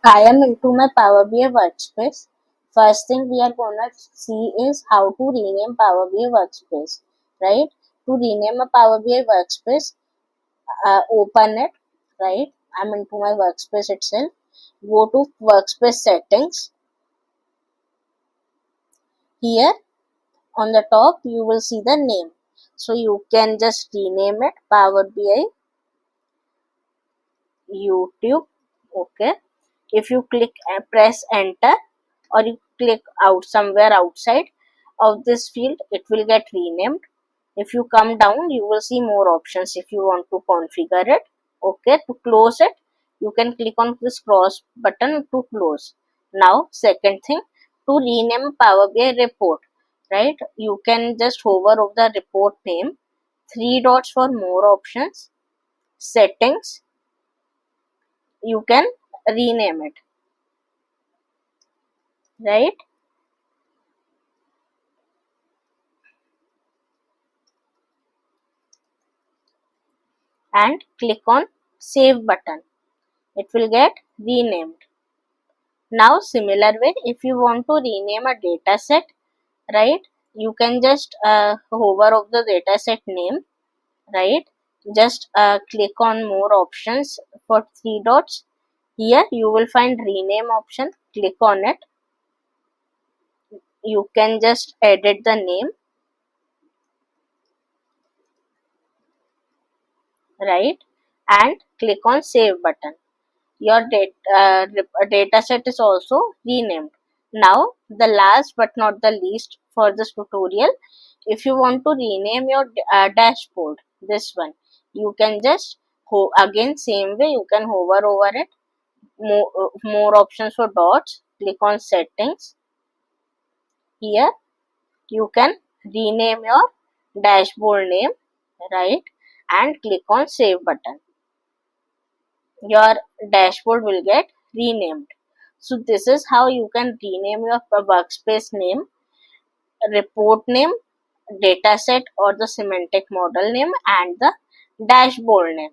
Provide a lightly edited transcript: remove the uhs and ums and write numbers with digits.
I am into my Power BI workspace. First thing we are gonna see is how to rename Power BI workspace, right? To rename a Power BI workspace, open it, right? I'm into my workspace itself. Go to workspace settings. Here on the top, you will see the name. So you can just rename it Power BI YouTube. Okay. If you click and press enter, or you click out somewhere outside of this field, it will get renamed. If you come down, you will see more options if you want to configure it. Okay, to close it, you can click on this cross button to close. Now second thing, to rename Power BI report, right? You can just hover over the report name, three dots for more options, settings, you can rename it, right? And click on save button, it will get renamed. Now similar way, if you want to rename a data set, right, you can just hover over the data set name, right, just click on more options for three dots. Here you will find rename option, click on it. You can just edit the name, right, and click on save button. Your data set is also renamed. Now the last but not the least for this tutorial, if you want to rename your dashboard, this one, you can just again same way, you can hover over it, more options for dots, click on settings. Here you can rename your dashboard name, right, and click on save button. Your dashboard will get renamed. So this is how you can rename your workspace name, report name, dataset or the semantic model name, and the dashboard name.